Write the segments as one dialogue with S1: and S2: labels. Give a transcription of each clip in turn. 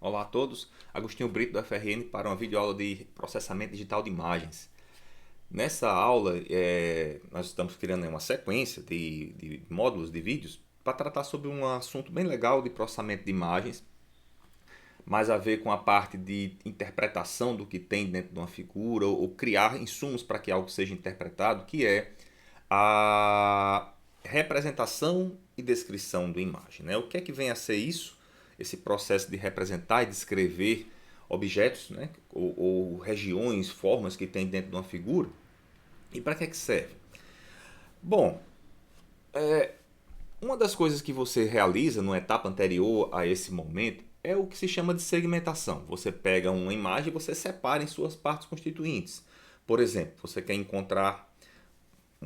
S1: Olá a todos, Agostinho Brito da FRN para uma videoaula de processamento digital de imagens. Nessa aula, nós estamos criando uma sequência de módulos de vídeos para tratar sobre um assunto bem legal de processamento de imagens, mais a ver com a parte de interpretação do que tem dentro de uma figura ou criar insumos para que algo seja interpretado, que é a representação e descrição da imagem, né? O que é que vem a ser isso? Esse processo de representar e descrever objetos, né? ou regiões, formas que tem dentro de uma figura. E para que é que serve? Bom, uma das coisas que você realiza numa etapa anterior a esse momento é o que se chama de segmentação. Você pega uma imagem e você separa em suas partes constituintes. Por exemplo, você quer encontrar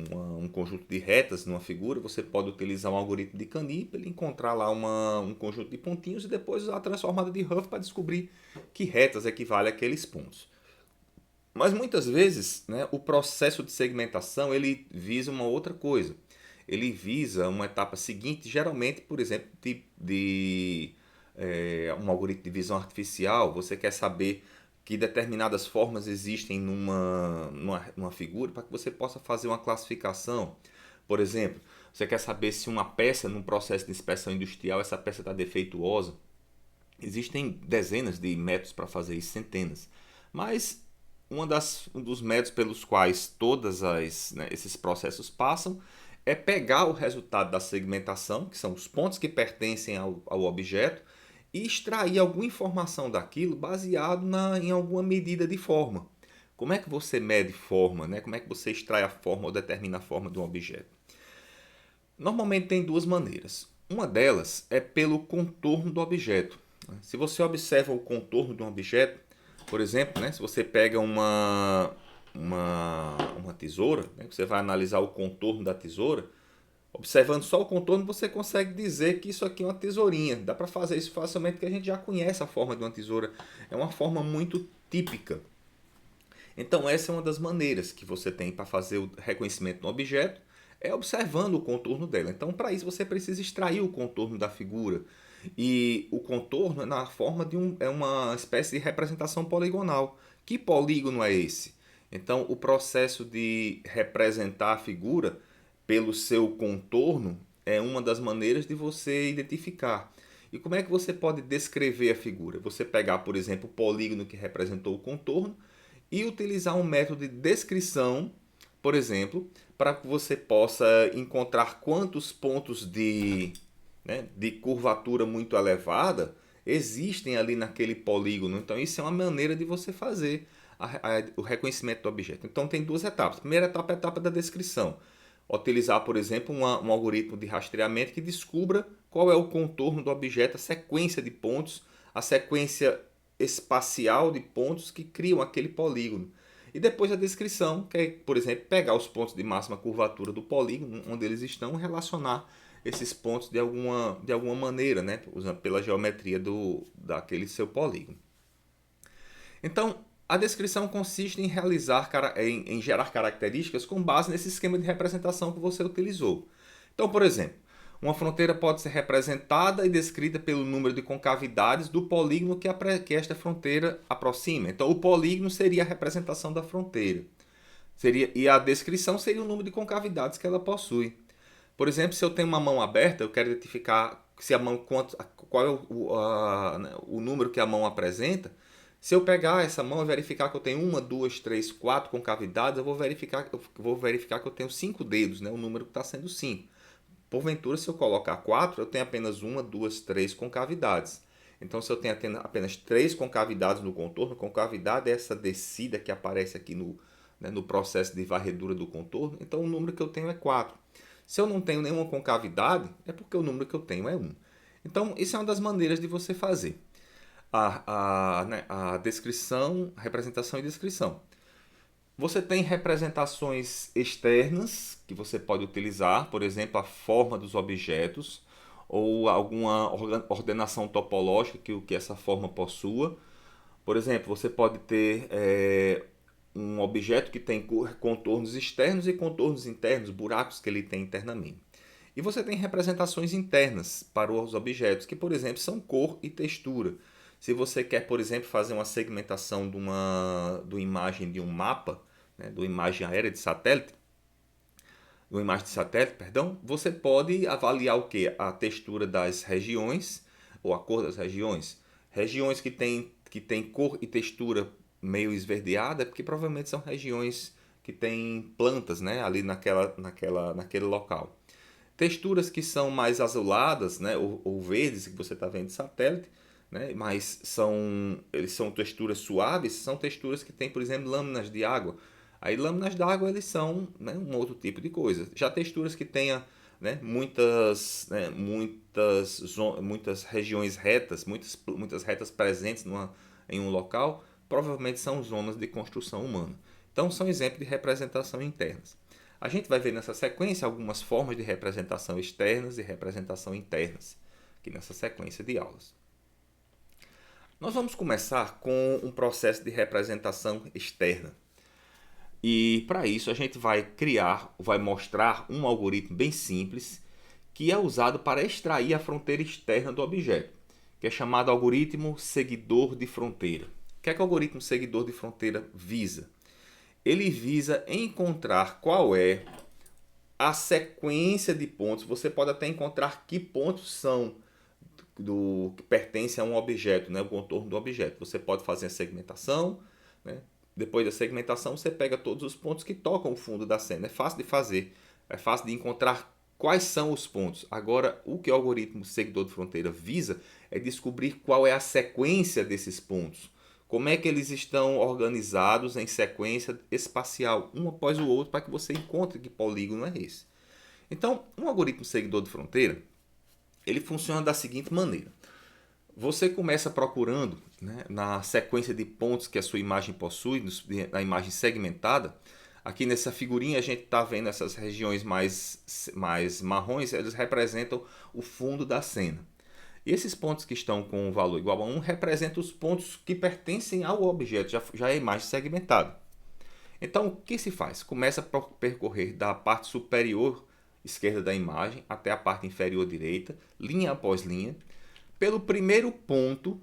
S1: um conjunto de retas numa figura, você pode utilizar um algoritmo de Canip para encontrar lá um conjunto de pontinhos e depois usar a transformada de Huff para descobrir que retas equivalem àqueles pontos. Mas muitas vezes, né, o processo de segmentação ele visa uma outra coisa. Ele visa uma etapa seguinte, geralmente, por exemplo, um algoritmo de visão artificial. Você quer saber que determinadas formas existem numa figura para que você possa fazer uma classificação. Por exemplo, você quer saber se uma peça, num processo de inspeção industrial, essa peça está defeituosa. Existem dezenas de métodos para fazer isso, centenas. Mas um dos métodos pelos quais esses processos passam é pegar o resultado da segmentação, que são os pontos que pertencem ao objeto, e extrair alguma informação daquilo baseado em alguma medida de forma. Como é que você mede forma? Né? Como é que você extrai a forma ou determina a forma de um objeto? Normalmente tem duas maneiras. Uma delas é pelo contorno do objeto. Se você observa o contorno de um objeto, por exemplo, né, se você pega uma tesoura, né, você vai analisar o contorno da tesoura, observando só o contorno você consegue dizer que isso aqui é uma tesourinha. Dá para fazer isso facilmente porque a gente já conhece a forma de uma tesoura. É uma forma muito típica. Então essa é uma das maneiras que você tem para fazer o reconhecimento do objeto, é observando o contorno dela. Então para isso você precisa extrair o contorno da figura. E o contorno é na forma é uma espécie de representação poligonal. Que polígono é esse? Então o processo de representar a figura pelo seu contorno é uma das maneiras de você identificar. E como é que você pode descrever a figura? Você pegar, por exemplo, o polígono que representou o contorno e utilizar um método de descrição, por exemplo, para que você possa encontrar quantos pontos de curvatura muito elevada existem ali naquele polígono. Então, isso é uma maneira de você fazer o reconhecimento do objeto. Então, tem duas etapas. A primeira etapa é a etapa da descrição. Utilizar, por exemplo, um algoritmo de rastreamento que descubra qual é o contorno do objeto, a sequência de pontos, a sequência espacial de pontos que criam aquele polígono. E depois a descrição, que é, por exemplo, pegar os pontos de máxima curvatura do polígono, onde eles estão, relacionar esses pontos de alguma maneira, né? Usando pela geometria daquele seu polígono. Então, a descrição consiste em em gerar características com base nesse esquema de representação que você utilizou. Então, por exemplo, uma fronteira pode ser representada e descrita pelo número de concavidades do polígono que esta fronteira aproxima. Então, o polígono seria a representação da fronteira. E a descrição seria o número de concavidades que ela possui. Por exemplo, se eu tenho uma mão aberta, eu quero identificar se a mão, qual é o número que a mão apresenta. Se eu pegar essa mão e verificar que eu tenho uma, duas, três, quatro concavidades, eu vou verificar que eu tenho 5 dedos, né? O número que está sendo 5. Porventura, se eu colocar 4, eu tenho apenas uma, duas, três concavidades. Então, se eu tenho apenas 3 concavidades no contorno, concavidade é essa descida que aparece aqui no processo de varredura do contorno, então o número que eu tenho é 4. Se eu não tenho nenhuma concavidade, é porque o número que eu tenho é 1. Então, isso é uma das maneiras de você fazer a descrição, representação e descrição. Você tem representações externas que você pode utilizar, por exemplo, a forma dos objetos ou alguma ordenação topológica que essa forma possua. Por exemplo, você pode ter um objeto que tem contornos externos e contornos internos, buracos que ele tem internamente. E você tem representações internas para os objetos, que, por exemplo, são cor e textura. Se você quer, por exemplo, fazer uma segmentação de uma imagem de um mapa, né, de uma imagem aérea de satélite, perdão, você pode avaliar o que? A textura das regiões, ou a cor das regiões. Regiões que tem cor e textura meio esverdeada, é porque provavelmente são regiões que têm plantas, né, ali naquele local. Texturas que são mais azuladas, né, ou verdes, que você está vendo de satélite, né, mas eles são texturas suaves, são texturas que têm, por exemplo, lâminas de água. Aí lâminas de água eles são, né, um outro tipo de coisa. Já texturas que tenha, né, muitas regiões retas, muitas retas presentes em um local, provavelmente são zonas de construção humana. Então são exemplos de representação internas. A gente vai ver nessa sequência algumas formas de representação externas e representação internas, aqui nessa sequência de aulas. Nós vamos começar com um processo de representação externa. E para isso a gente vai mostrar um algoritmo bem simples que é usado para extrair a fronteira externa do objeto, que é chamado algoritmo seguidor de fronteira. O que é que o algoritmo seguidor de fronteira visa? Ele visa encontrar qual é a sequência de pontos. Você pode até encontrar que pontos são que pertencem a um objeto, né? O contorno do objeto. Você pode fazer a segmentação, né? Depois da segmentação, você pega todos os pontos que tocam o fundo da cena. É fácil de fazer, é fácil de encontrar quais são os pontos. Agora, o que o algoritmo seguidor de fronteira visa é descobrir qual é a sequência desses pontos. Como é que eles estão organizados em sequência espacial, um após o outro, para que você encontre que polígono é esse. Então, um algoritmo seguidor de fronteira, ele funciona da seguinte maneira. Você começa procurando, né, na sequência de pontos que a sua imagem possui, na imagem segmentada. Aqui nessa figurinha a gente está vendo essas regiões mais marrons, eles representam o fundo da cena. E esses pontos que estão com um valor igual a 1 representam os pontos que pertencem ao objeto, já é a imagem segmentada. Então, o que se faz? Começa a percorrer da parte superior esquerda da imagem até a parte inferior direita, linha após linha, pelo primeiro ponto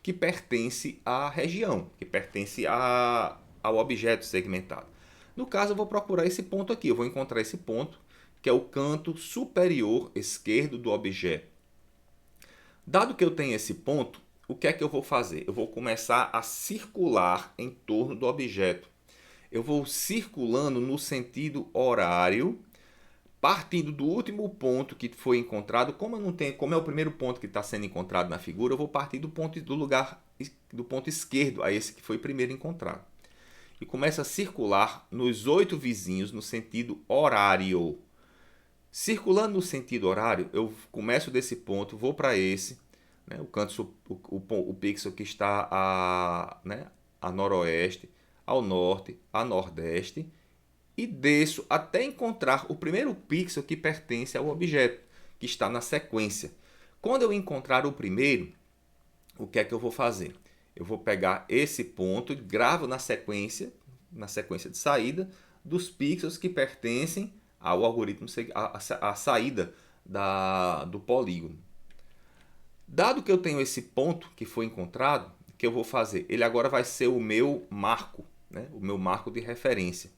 S1: que pertence à região, que pertence ao objeto segmentado. No caso, eu vou procurar esse ponto aqui, eu vou encontrar esse ponto, que é o canto superior esquerdo do objeto. Dado que eu tenho esse ponto, o que é que eu vou fazer? Eu vou começar a circular em torno do objeto. Eu vou circulando no sentido horário, partindo do último ponto que foi encontrado. Como é o primeiro ponto que está sendo encontrado na figura, eu vou partir do ponto esquerdo, a esse que foi primeiro encontrado. E começo a circular nos 8 vizinhos no sentido horário. Circulando no sentido horário, eu começo desse ponto, vou para esse, né, o pixel que está a noroeste, ao norte, a nordeste, e desço até encontrar o primeiro pixel que pertence ao objeto, que está na sequência. Quando eu encontrar o primeiro, o que é que eu vou fazer? Eu vou pegar esse ponto e gravo na sequência de saída dos pixels que pertencem ao algoritmo, a saída do polígono. Dado que eu tenho esse ponto que foi encontrado, o que eu vou fazer? Ele agora vai ser o meu marco, né? O meu marco de referência.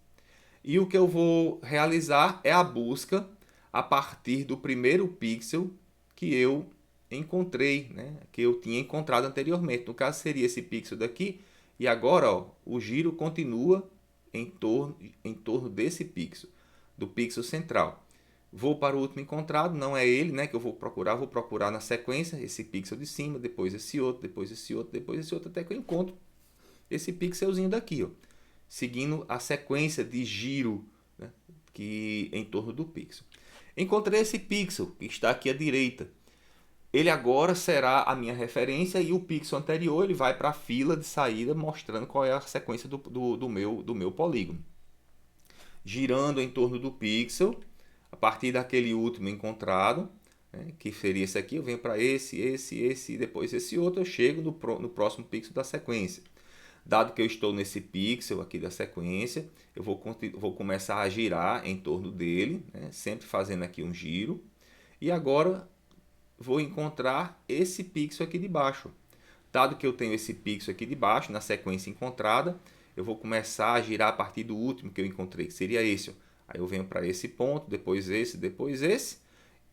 S1: E o que eu vou realizar é a busca a partir do primeiro pixel que eu encontrei, né? Que eu tinha encontrado anteriormente. No caso seria esse pixel daqui. E agora ó, o giro continua em torno desse pixel, do pixel central. Vou para o último encontrado, não é ele, né, que eu vou procurar na sequência esse pixel de cima, depois esse outro, depois esse outro, depois esse outro, até que eu encontro esse pixelzinho daqui, ó, seguindo a sequência de giro, né, que em torno do pixel. Encontrei esse pixel que está aqui à direita. Ele agora será a minha referência e o pixel anterior ele vai para a fila de saída mostrando qual é a sequência do meu polígono. Girando em torno do pixel, a partir daquele último encontrado, né, que seria esse aqui, eu venho para esse, e depois esse outro, eu chego no próximo pixel da sequência. Dado que eu estou nesse pixel aqui da sequência, eu vou começar a girar em torno dele, né, sempre fazendo aqui um giro. E agora vou encontrar esse pixel aqui de baixo. Dado que eu tenho esse pixel aqui de baixo, na sequência encontrada, eu vou começar a girar a partir do último que eu encontrei, que seria esse. Ó. Aí eu venho para esse ponto, depois esse,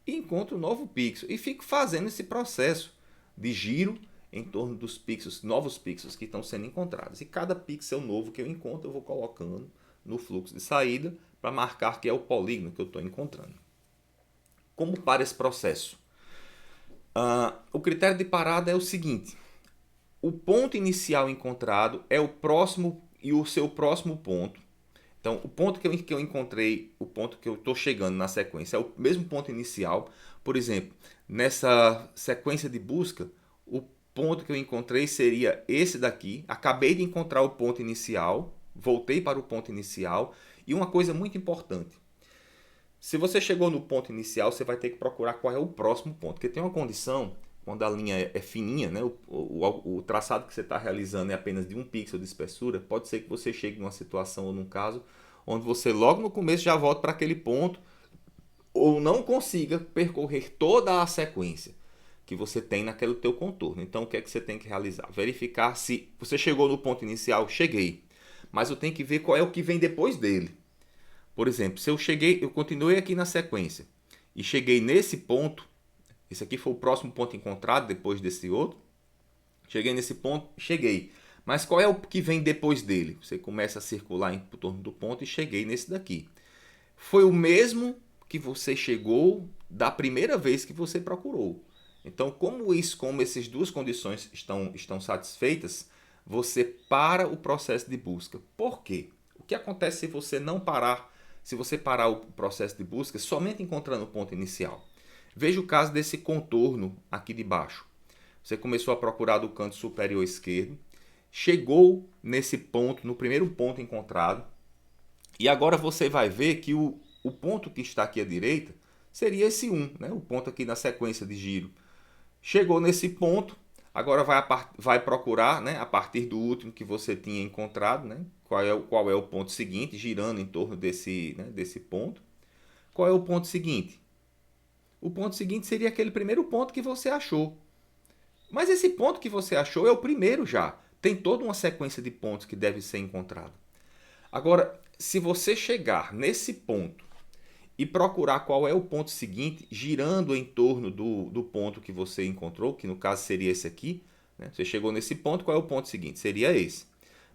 S1: e encontro um novo pixel. E fico fazendo esse processo de giro em torno dos pixels, novos pixels que estão sendo encontrados. E cada pixel novo que eu encontro, eu vou colocando no fluxo de saída para marcar que é o polígono que eu estou encontrando. Como para esse processo? O critério de parada é o seguinte: o ponto inicial encontrado é o próximo e o seu próximo ponto. Então, o ponto que eu encontrei, o ponto que eu estou chegando na sequência é o mesmo ponto inicial. Por exemplo, nessa sequência de busca, o ponto que eu encontrei seria esse daqui. Acabei de encontrar o ponto inicial, voltei para o ponto inicial. E uma coisa muito importante: se você chegou no ponto inicial, você vai ter que procurar qual é o próximo ponto. Porque tem uma condição, quando a linha é fininha, né? O traçado que você está realizando é apenas de 1 pixel de espessura, pode ser que você chegue numa situação ou num caso onde você logo no começo já volta para aquele ponto ou não consiga percorrer toda a sequência que você tem naquele teu contorno. Então o que é que você tem que realizar? Verificar se você chegou no ponto inicial, cheguei, mas eu tenho que ver qual é o que vem depois dele. Por exemplo, se eu continuei aqui na sequência e cheguei nesse ponto, esse aqui foi o próximo ponto encontrado depois desse outro. Cheguei nesse ponto, cheguei. Mas qual é o que vem depois dele? Você começa a circular em torno do ponto e cheguei nesse daqui. Foi o mesmo que você chegou da primeira vez que você procurou. Então, como essas duas condições estão satisfeitas, você para o processo de busca. Por quê? O que acontece se você não parar, se você parar o processo de busca somente encontrando o ponto inicial? Veja o caso desse contorno aqui de baixo. Você começou a procurar do canto superior esquerdo, chegou nesse ponto, no primeiro ponto encontrado, e agora você vai ver que o ponto que está aqui à direita seria esse 1, né? O ponto aqui na sequência de giro. Chegou nesse ponto, agora vai procurar, né, a partir do último que você tinha encontrado, né, qual é o ponto seguinte, girando em torno desse ponto. Qual é o ponto seguinte? O ponto seguinte seria aquele primeiro ponto que você achou. Mas esse ponto que você achou é o primeiro já. Tem toda uma sequência de pontos que deve ser encontrado. Agora, se você chegar nesse ponto e procurar qual é o ponto seguinte, girando em torno do ponto que você encontrou, que no caso seria esse aqui, né? Você chegou nesse ponto, qual é o ponto seguinte? Seria esse.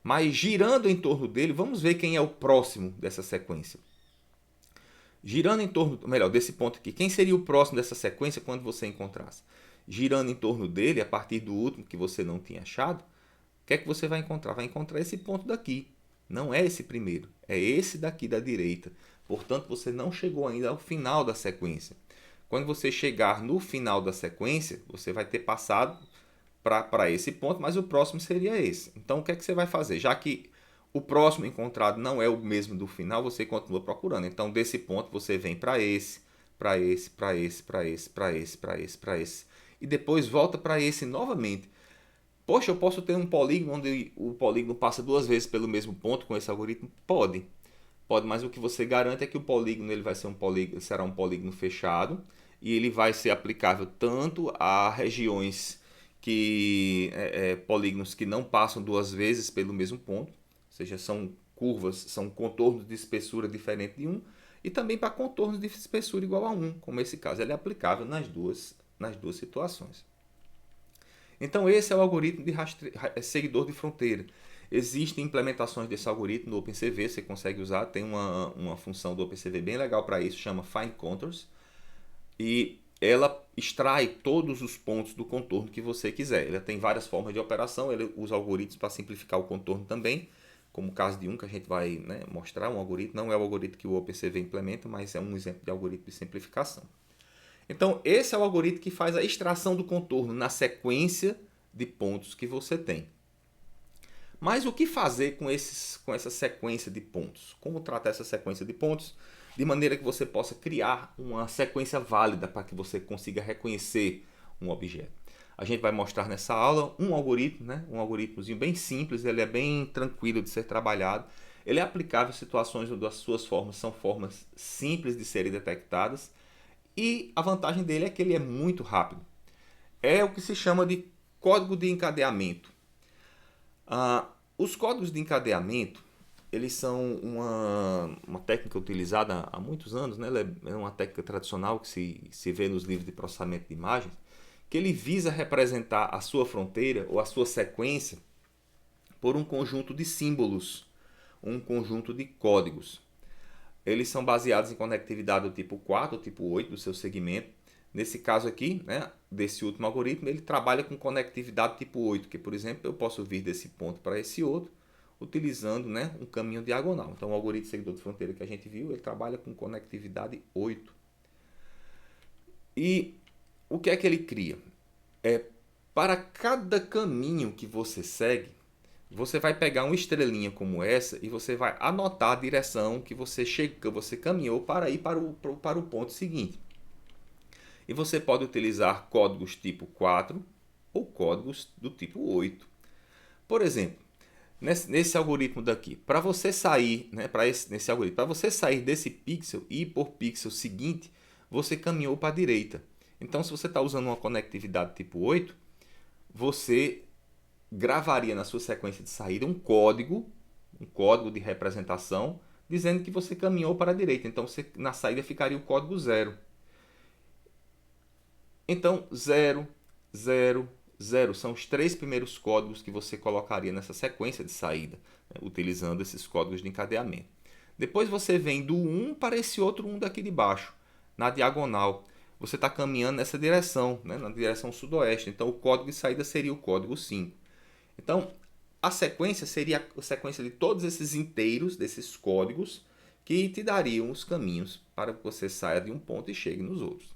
S1: Mas girando em torno dele, vamos ver quem é o próximo dessa sequência. Girando em torno, melhor, desse ponto aqui, quem seria o próximo dessa sequência quando você encontrasse? Girando em torno dele, a partir do último que você não tinha achado, o que é que você vai encontrar? Vai encontrar esse ponto daqui. Não é esse primeiro, é esse daqui da direita. Portanto, você não chegou ainda ao final da sequência. Quando você chegar no final da sequência, você vai ter passado para esse ponto, mas o próximo seria esse. Então, o que é que você vai fazer? Já que o próximo encontrado não é o mesmo do final, você continua procurando. Então, desse ponto, você vem para esse, para esse, para esse, para esse, para esse, para esse, para esse. E depois volta para esse novamente. Poxa, eu posso ter um polígono onde o polígono passa 2 vezes pelo mesmo ponto com esse algoritmo? Pode. Pode, mas o que você garante é que o polígono ele vai ser será um polígono fechado e ele vai ser aplicável tanto a regiões polígonos que não passam 2 vezes pelo mesmo ponto, ou seja, são curvas, são contornos de espessura diferente de 1, e também para contornos de espessura igual a 1, como esse caso. Ele é aplicável nas duas situações. Então esse é o algoritmo de seguidor de fronteira. Existem implementações desse algoritmo no OpenCV, você consegue usar, tem uma função do OpenCV bem legal para isso, chama Find Contours, e ela extrai todos os pontos do contorno que você quiser. Ela tem várias formas de operação, ele usa algoritmos para simplificar o contorno também, como o caso de um que a gente vai, né, mostrar, um algoritmo, não é o algoritmo que o OpenCV implementa, mas é um exemplo de algoritmo de simplificação. Então, esse é o algoritmo que faz a extração do contorno na sequência de pontos que você tem. Mas o que fazer com essa sequência de pontos? Como tratar essa sequência de pontos de maneira que você possa criar uma sequência válida para que você consiga reconhecer um objeto? A gente vai mostrar nessa aula um algoritmo, né? Um algoritmozinho bem simples, ele é bem tranquilo de ser trabalhado. Ele é aplicável em situações onde as suas formas são formas simples de serem detectadas. E a vantagem dele é que ele é muito rápido. É o que se chama de código de encadeamento. Os códigos de encadeamento, eles são uma técnica utilizada há muitos anos, né? É uma técnica tradicional que se vê nos livros de processamento de imagens, que ele visa representar a sua fronteira ou a sua sequência por um conjunto de símbolos, um conjunto de códigos. Eles são baseados em conectividade do tipo 4 ou tipo 8 do seu segmento. Nesse caso aqui, né, desse último algoritmo, ele trabalha com conectividade tipo 8, que, por exemplo, eu posso vir desse ponto para esse outro, utilizando, né, um caminho diagonal. Então, o algoritmo seguidor de fronteira que a gente viu, ele trabalha com conectividade 8. E o que é que ele cria? Para cada caminho que você segue, você vai pegar uma estrelinha como essa e você vai anotar a direção que você caminhou para ir para o ponto seguinte. E você pode utilizar códigos tipo 4 ou códigos do tipo 8. Por exemplo, nesse algoritmo daqui, para você sair, né, nesse algoritmo, para você sair desse pixel e ir por pixel seguinte, você caminhou para a direita. Então, se você está usando uma conectividade tipo 8, você gravaria na sua sequência de saída um código de representação, dizendo que você caminhou para a direita. Então, na saída ficaria o código 0. Então, 0, 0, 0 são os 3 primeiros códigos que você colocaria nessa sequência de saída, né, utilizando esses códigos de encadeamento. Depois você vem do 1 para esse outro 1 daqui de baixo, na diagonal. Você está caminhando nessa direção, né, na direção sudoeste. Então, o código de saída seria o código 5. Então, a sequência seria a sequência de todos esses inteiros, desses códigos, que te dariam os caminhos para que você saia de um ponto e chegue nos outros.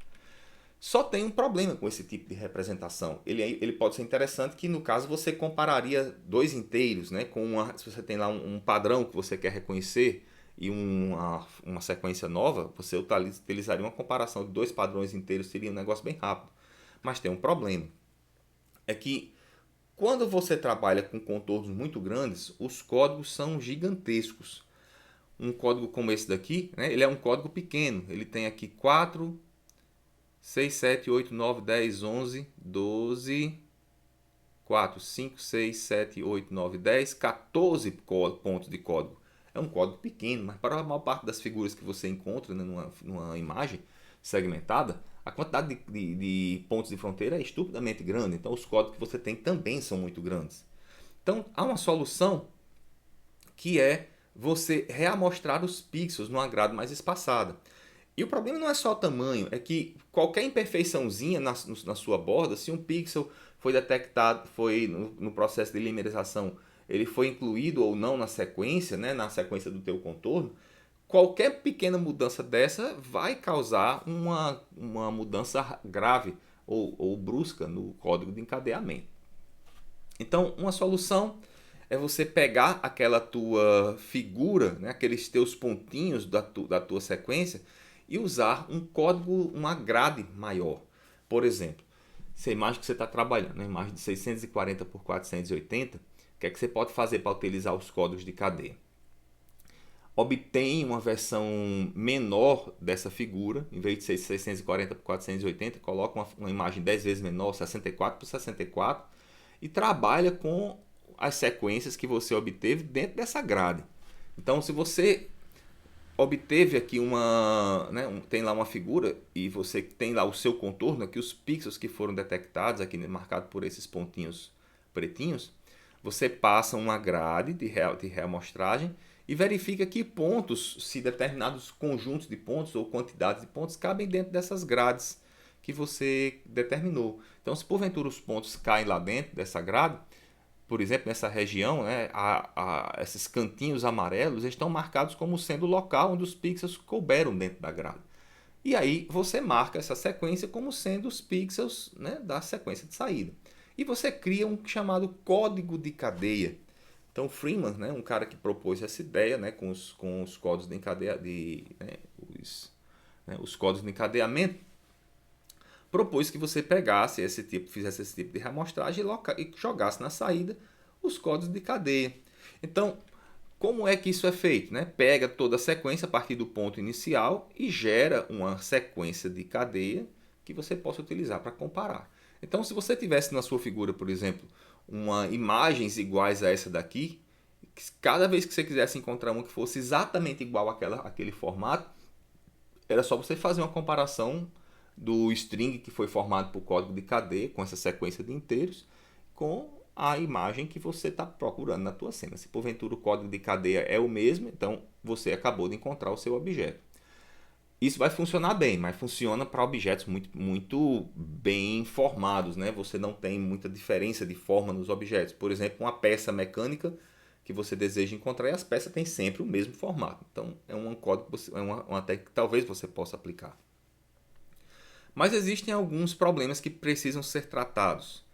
S1: Só tem um problema com esse tipo de representação. Ele pode ser interessante que, no caso, você compararia dois inteiros, né, se você tem lá um padrão que você quer reconhecer e uma sequência nova, você utilizaria uma comparação de dois padrões inteiros, seria um negócio bem rápido. Mas tem um problema. É que quando você trabalha com contornos muito grandes, os códigos são gigantescos. Um código como esse daqui, né, ele é um código pequeno. Ele tem aqui 4, 6, 7, 8, 9, 10, 11, 12, 4, 5, 6, 7, 8, 9, 10, 14 pontos de código. É um código pequeno, mas para a maior parte das figuras que você encontra, né, numa imagem segmentada, a quantidade de pontos de fronteira é estupidamente grande. Então, os códigos que você tem também são muito grandes. Então, há uma solução que é você reamostrar os pixels numa grade mais espaçada. E o problema não é só o tamanho, é que qualquer imperfeiçãozinha na sua borda, se um pixel foi detectado, foi no processo de limerização, ele foi incluído ou não na sequência, né, na sequência do teu contorno, qualquer pequena mudança dessa vai causar uma mudança grave ou brusca no código de encadeamento. Então, uma solução é você pegar aquela tua figura, né, aqueles teus pontinhos da tua sequência e usar um código, uma grade maior. Por exemplo, se a imagem que você está trabalhando, uma imagem de 640 por 480, o que é que você pode fazer para utilizar os códigos de cadeia? Obtém uma versão menor dessa figura, em vez de ser 640 por 480, coloca uma imagem 10 vezes menor, 64 por 64, e trabalha com as sequências que você obteve dentro dessa grade. Então, se você obteve aqui tem lá uma figura e você tem lá o seu contorno, aqui os pixels que foram detectados, aqui marcado por esses pontinhos pretinhos, você passa uma grade de reamostragem e verifica que pontos, se determinados conjuntos de pontos ou quantidades de pontos cabem dentro dessas grades que você determinou. Então, se porventura os pontos caem lá dentro dessa grade, por exemplo, nessa região, né, esses cantinhos amarelos estão marcados como sendo o local onde os pixels couberam dentro da grade. E aí você marca essa sequência como sendo os pixels, né, da sequência de saída. E você cria um chamado código de cadeia. Então, Freeman, né, um cara que propôs essa ideia, né, com os códigos de os códigos de encadeamento, propôs que você pegasse fizesse esse tipo de reamostragem e jogasse na saída os códigos de cadeia. Então, como é que isso é feito? Né? Pega toda a sequência a partir do ponto inicial e gera uma sequência de cadeia que você possa utilizar para comparar. Então, se você tivesse na sua figura, por exemplo, imagens iguais a essa daqui, cada vez que você quisesse encontrar uma que fosse exatamente igual àquele formato, era só você fazer uma comparação do string que foi formado por código de cadeia, com essa sequência de inteiros, com a imagem que você está procurando na tua cena. Se porventura o código de cadeia é o mesmo, então você acabou de encontrar o seu objeto. Isso vai funcionar bem, mas funciona para objetos muito bem formados, né? Você não tem muita diferença de forma nos objetos. Por exemplo, uma peça mecânica que você deseja encontrar e as peças têm sempre o mesmo formato. Então, é um código, é uma técnica que talvez você possa aplicar. Mas existem alguns problemas que precisam ser tratados.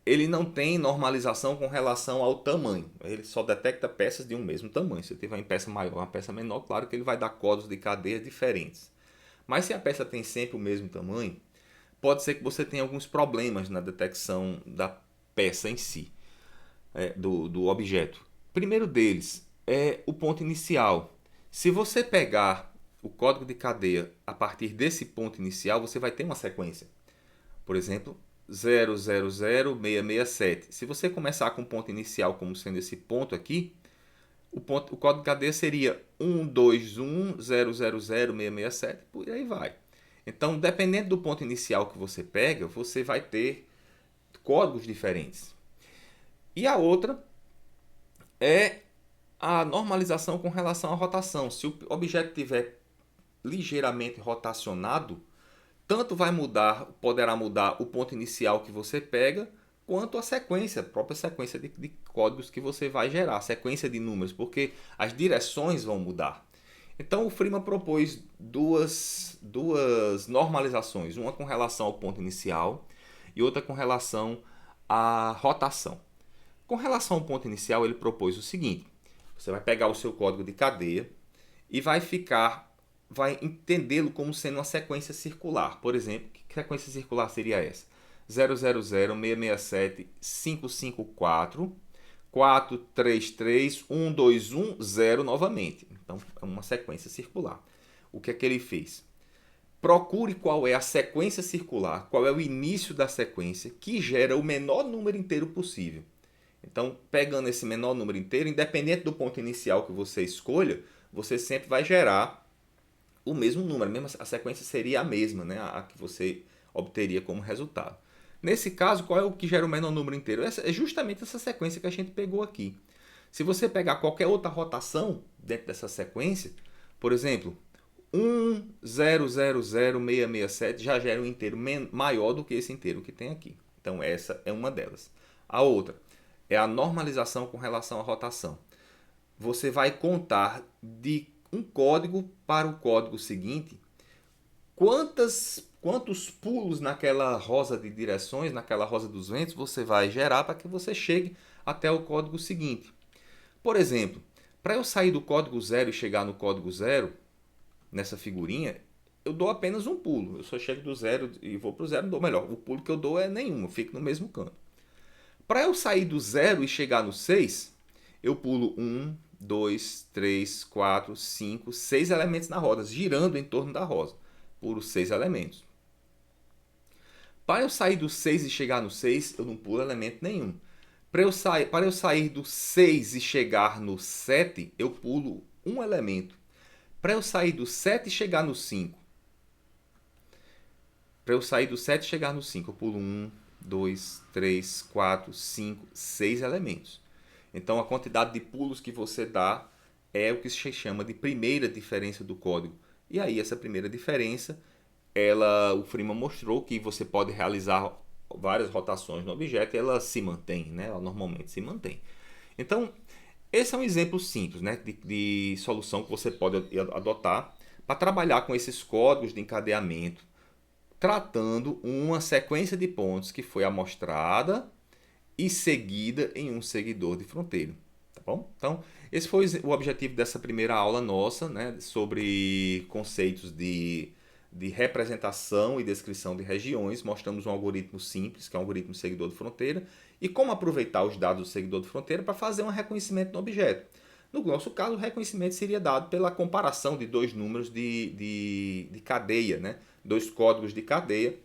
S1: Ele não tem normalização com relação ao tamanho. Ele só detecta peças de um mesmo tamanho. Se tiver uma peça maior ou uma peça menor, claro que ele vai dar códigos de cadeia diferentes. Mas se a peça tem sempre o mesmo tamanho, pode ser que você tenha alguns problemas na detecção da peça em si, do objeto. Primeiro deles é o ponto inicial. Se você pegar o código de cadeia a partir desse ponto inicial, você vai ter uma sequência. Por exemplo, 000667. Se você começar com o ponto inicial como sendo esse ponto aqui, o código de cadeia seria 121000667, por aí vai. Então, dependendo do ponto inicial que você pega, você vai ter códigos diferentes. E a outra é a normalização com relação à rotação. Se o objeto estiver ligeiramente rotacionado, tanto poderá mudar o ponto inicial que você pega, quanto a sequência, a própria sequência de códigos que você vai gerar, a sequência de números, porque as direções vão mudar. Então o Freeman propôs duas normalizações, uma com relação ao ponto inicial e outra com relação à rotação. Com relação ao ponto inicial, ele propôs o seguinte: você vai pegar o seu código de cadeia e vai entendê-lo como sendo uma sequência circular. Por exemplo, que sequência circular seria essa? 000-667-554-433-121-0 novamente. Então, é uma sequência circular. O que é que ele fez? Procure qual é a sequência circular, qual é o início da sequência que gera o menor número inteiro possível. Então, pegando esse menor número inteiro, independente do ponto inicial que você escolha, você sempre vai gerar o mesmo número, a sequência seria a mesma, né? A que você obteria como resultado. Nesse caso, qual é o que gera o menor número inteiro? É justamente essa sequência que a gente pegou aqui. Se você pegar qualquer outra rotação dentro dessa sequência, por exemplo, 1000667 já gera um inteiro maior do que esse inteiro que tem aqui. Então essa é uma delas. A outra é a normalização com relação à rotação. Você vai contar de um código para o código seguinte quantos pulos naquela rosa de direções, naquela rosa dos ventos, você vai gerar para que você chegue até o código seguinte. Por exemplo, para eu sair do código 0 e chegar no código 0, nessa figurinha, eu dou apenas um pulo. Eu só chego do 0 e vou para o 0, não dou melhor. O pulo que eu dou é nenhum, eu fico no mesmo canto. Para eu sair do 0 e chegar no 6, eu pulo 1, 2, 3, 4, 5, 6 elementos na roda, girando em torno da rosa, por 6 elementos. Para eu sair do 6 e chegar no 6, eu não pulo elemento nenhum. Para eu sair do 6 e chegar no 7, eu pulo um elemento. Para eu sair do 7 e chegar no 5. Para eu sair do 7 e chegar no 5, eu pulo 1, 2, 3, 4, 5, 6 elementos. Então a quantidade de pulos que você dá é o que se chama de primeira diferença do código. E aí essa primeira diferença, o Freeman mostrou que você pode realizar várias rotações no objeto e ela se mantém, né? Ela normalmente se mantém. Então esse é um exemplo simples, né, de solução que você pode adotar para trabalhar com esses códigos de encadeamento, tratando uma sequência de pontos que foi amostrada e seguida em um seguidor de fronteira. Tá bom? Então, esse foi o objetivo dessa primeira aula nossa, né, sobre conceitos de representação e descrição de regiões. Mostramos um algoritmo simples, que é um algoritmo seguidor de fronteira, e como aproveitar os dados do seguidor de fronteira para fazer um reconhecimento do objeto. No nosso caso, o reconhecimento seria dado pela comparação de dois números de cadeia, né? Dois códigos de cadeia,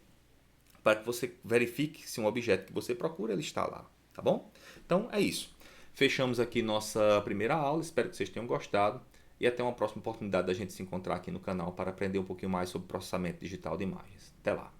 S1: para que você verifique se um objeto que você procura ele está lá, tá bom? Então é isso. Fechamos aqui nossa primeira aula, espero que vocês tenham gostado e até uma próxima oportunidade da gente se encontrar aqui no canal para aprender um pouquinho mais sobre processamento digital de imagens. Até lá!